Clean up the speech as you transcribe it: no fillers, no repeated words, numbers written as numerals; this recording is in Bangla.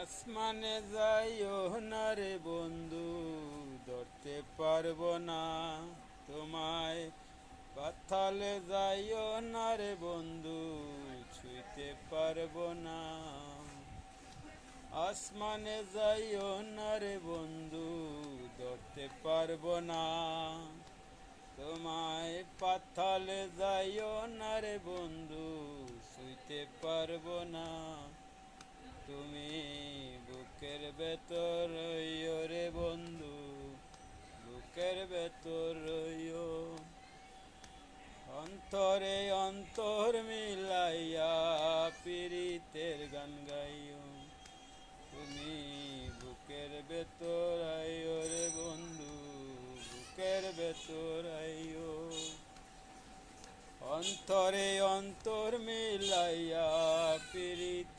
আসমানে যাইও না রে বন্ধু, ধরতে পারবো না তোমায়। পাতালে যাইও না রে বন্ধু, ছুঁইতে পারবো না। আসমানে যাইও না রে বন্ধু, ধরতে পারবো না তোমায়। পাতালে যাইও না রে বন্ধু, ছুঁইতে পারবো না। তুমি বুকের ভেতর রইও রে বন্ধু, বুকের ভেতর রইও। অন্তরে অন্তর মিলাইয়া পীড়িতের গান গাইও। তুমি বুকের ভেতর আইও রে বন্ধু, বুকের ভেতর আইও। অন্তরে অন্তর মিলাইয়া পীড়িত